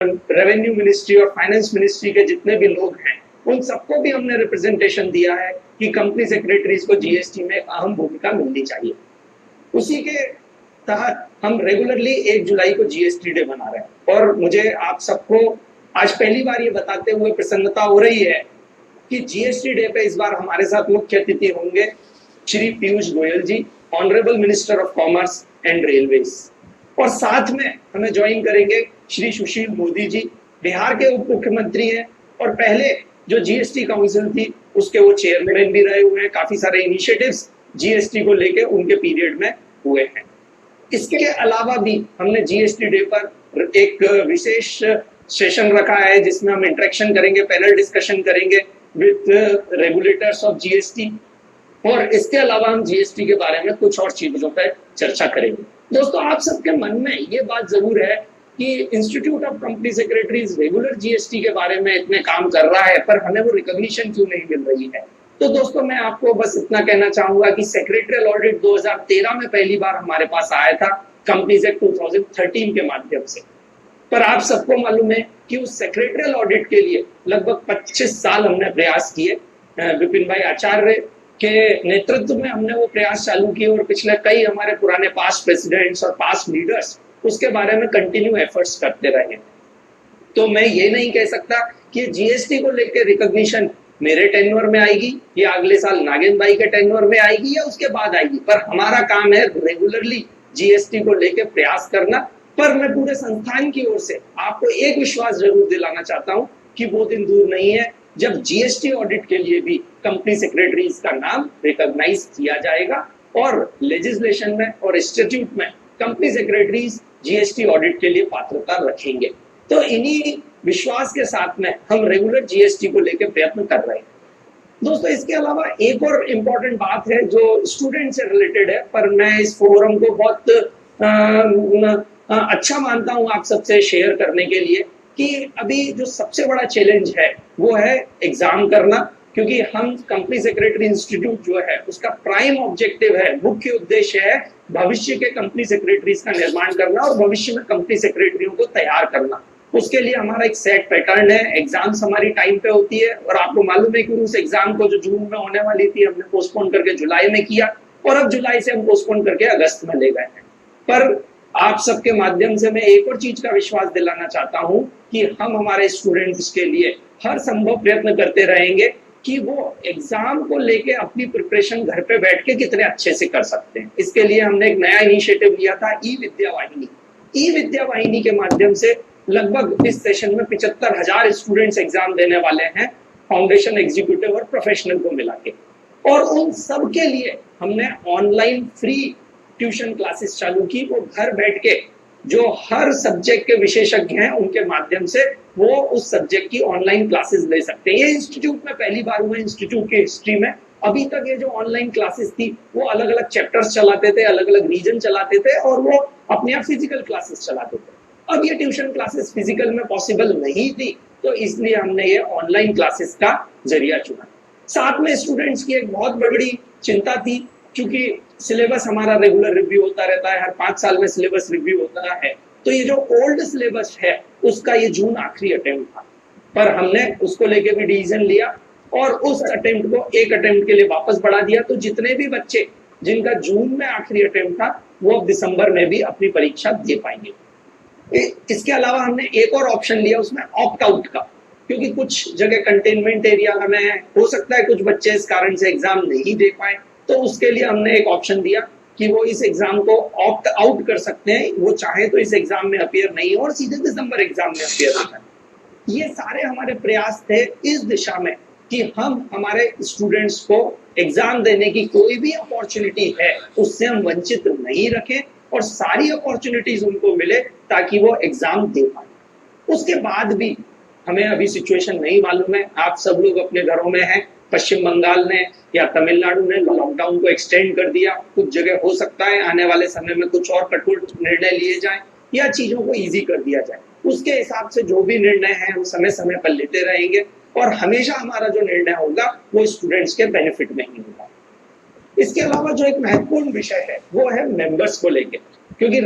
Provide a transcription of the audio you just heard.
Revenue ministry और finance ministry के जितने भी लोग हैं उन सबको भी हमने रिप्रेजेंटेशन दिया है कि कंपनी सेक्रेटरीज को जीएसटी में अहम भूमिका मिलनी चाहिए। उसी के तहत हम रेगुलरली 1 जुलाई को जीएसटी डे मना रहे हैं और मुझे आप सबको आज पहली बार ये बताते हुए प्रसन्नता हो रही है कि जीएसटी डे पे इस बार हमारे साथ मुख्य अतिथि होंगे Shri Piyush Goyal ji, honourable minister of commerce and railways, और साथ में हमें ज्वाइन करेंगे श्री सुशील मोदी जी, बिहार के उप मुख्यमंत्री हैं और पहले जो जीएसटी काउंसिल थी उसके वो चेयरमैन भी रहे हुए हैं। काफी सारे इनिशिएटिव्स जीएसटी को लेके उनके पीरियड में हुए हैं। इसके अलावा भी हमने जीएसटी डे पर एक विशेष सेशन रखा है जिसमें हम इंटरेक्शन करेंगे, पैनल डिस्कशन करेंगे विद रेगुलेटर्स ऑफ जीएसटी, और इसके अलावा हम जीएसटी के बारे में कुछ और चीजों पर चर्चा करेंगे। दोस्तों, आप सबके मन में ये बात जरूर है कि institute of company secretaries regular GST के बारे में इतने काम कर रहा है पर हमें वो रिकॉग्निशन क्यों नहीं मिल रही है। तो दोस्तों, मैं आपको बस इतना कहना चाहूंगा कि सेक्रेटरियल ऑडिट 2013 में पहली बार हमारे पास आया था कंपनीज एक्ट 2013 के माध्यम से, पर आप सबको मालूम है कि उस सेक्रेटरियल ऑडिट के लिए लगभग 25 साल हमने प्रयास किए। विपिन भाई आचार्य के नेतृत्व में हमने वो प्रयास चालू किए और पिछले कई हमारे पुराने पास्ट प्रेसिडेंट्स और पास्ट लीडर्स उसके बारे में कंटिन्यू एफर्ट्स करते रहे। तो मैं ये नहीं कह सकता कि जीएसटी को लेकर रिकॉग्निशन मेरे टेन्योर में आएगी या अगले साल नागेंद्र भाई के टेन्योर में आएगी या उसके बाद आएगी, पर हमारा काम है रेगुलरली जीएसटी को लेकर प्रयास करना। पर मैं पूरे संस्थान की ओर से आपको एक विश्वास जरूर दिलाना चाहता हूं कि वो दिन दूर नहीं है जब जीएसटी ऑडिट के लिए भी कंपनी सेक्रेटरीज का नाम रिकॉग्नाइज किया जाएगा और लेजिस्लेशन में और इंस्टीट्यूट में कंपनी सेक्रेटरीज जीएसटी ऑडिट के लिए पात्रता रखेंगे। तो इन्हीं विश्वास के साथ में हम रेगुलर जीएसटी को लेकर प्रयत्न कर रहे हैं। दोस्तों, इसके अलावा एक और इम्पोर्टेंट बात है जो स्टूडेंट से रिलेटेड है, पर मैं इस फोरम को बहुत अच्छा मानता हूं आप सबसे शेयर करने के लिए कि अभी जो सबसे बड़ा चैलेंज है वो है एग्जाम करना, क्योंकि हम कंपनी सेक्रेटरी इंस्टीट्यूट जो है उसका प्राइम ऑब्जेक्टिव है, मुख्य उद्देश्य है भविष्य के कंपनी सेक्रेटरीज का निर्माण करना और भविष्य में कंपनी सेक्रेटरियों को तैयार करना। उसके लिए हमारा एक सेट पैटर्न है, एग्जाम्स हमारी टाइम पे होती है और आपको मालूम है कि उस एग्जाम को जो जून में होने वाली थी हमने पोस्टपोन करके जुलाई में किया और अब जुलाई से हम पोस्टपोन करके अगस्त में ले गए हैं। पर आप सबके माध्यम से मैं एक और चीज का विश्वास दिलाना चाहता हूं कि हम हमारे स्टूडेंट्स के लिए हर संभव प्रयत्न करते रहेंगे कि वो एग्जाम को लेके अपनी प्रिपरेशन घर पे बैठ के कितने अच्छे से कर सकते हैं। इसके लिए हमने एक नया इनिशिएटिव लिया था, ई विद्या वाहिनी। ई विद्या वाहिनी के माध्यम से लगभग इस सेशन में 75,000 स्टूडेंट्स एग्जाम देने वाले हैं, फाउंडेशन, एग्जीक्यूटिव और प्रोफेशनल को मिला के, और उन सब के लिए हमने ऑनलाइन फ्री ट्यूशन क्लासेस चालू की। वो घर बैठ के जो हर सब्जेक्ट के विशेषज्ञ हैं उनके माध्यम से वो उस सब्जेक्ट की ऑनलाइन क्लासेस ले सकते हैं। ये इंस्टीट्यूट में पहली बार हुआ, इंस्टीट्यूट की हिस्ट्री में। अभी तक ये जो ऑनलाइन क्लासेस थी वो अलग अलग चैप्टर्स चलाते थे, अलग अलग रीजन चलाते थे और वो अपने आप फिजिकल क्लासेस चलाते थे। अब ये ट्यूशन क्लासेस फिजिकल में पॉसिबल नहीं थी, तो इसलिए हमने ये ऑनलाइन क्लासेस का जरिया चुना। साथ में स्टूडेंट्स की एक बहुत बड़ी चिंता थी, क्योंकि सिलेबस हमारा रेगुलर रिव्यू होता रहता है, हर 5 साल में सिलेबस रिव्यू होता है, तो ये जो ओल्ड सिलेबस है उसका ये जून आखिरी अटेम्प्ट था, पर हमने उसको लेके भी डिसीजन लिया और उस अटेम्प्ट को एक अटेम्प्ट के लिए वापस बढ़ा दिया। तो जितने भी बच्चे जिनका जून में आखिरी अटेम्प्ट था वो अब दिसंबर में भी अपनी परीक्षा दे पाएंगे। इसके अलावा हमने एक और ऑप्शन लिया उसमें ऑप्ट आउट का, क्योंकि कुछ जगह कंटेनमेंट एरिया में हो सकता है कुछ बच्चे इस कारण से एग्जाम नहीं दे पाए, तो उसके लिए हमने एक ऑप्शन दिया कि वो इस एग्जाम को ऑप्ट आउट कर सकते हैं। वो चाहे तो इस एग्जाम में अपीयर नहीं हो और सीधे दिसंबर एग्जाम में अपीयर हो जाए। ये सारे हमारे प्रयास थे इस दिशा में कि हम हमारे स्टूडेंट्स को एग्जाम देने की कोई भी अपॉर्चुनिटी है उससे हम वंचित नहीं रखें और सारी अपॉर्चुनिटीज उनको मिले ताकि वो एग्जाम दे पाए। उसके बाद भी हमें अभी सिचुएशन नहीं मालूम है, आप सब लोग अपने घरों में हैं। पश्चिम बंगाल ने या तमिलनाडु ने लॉकडाउन को एक्सटेंड कर दिया, कुछ जगह हो सकता है आने वाले समय में कुछ और कठोर निर्णय लिए जाएं या चीजों को इजी कर दिया जाए। उसके हिसाब से जो भी निर्णय है हम समय समय पर लेते रहेंगे और हमेशा हमारा जो निर्णय होगा वो स्टूडेंट्स के बेनिफिट में ही होगा। इसके अलावा जो एक महत्वपूर्ण विषय है वो है मेंबर्स को लेकर, क्योंकि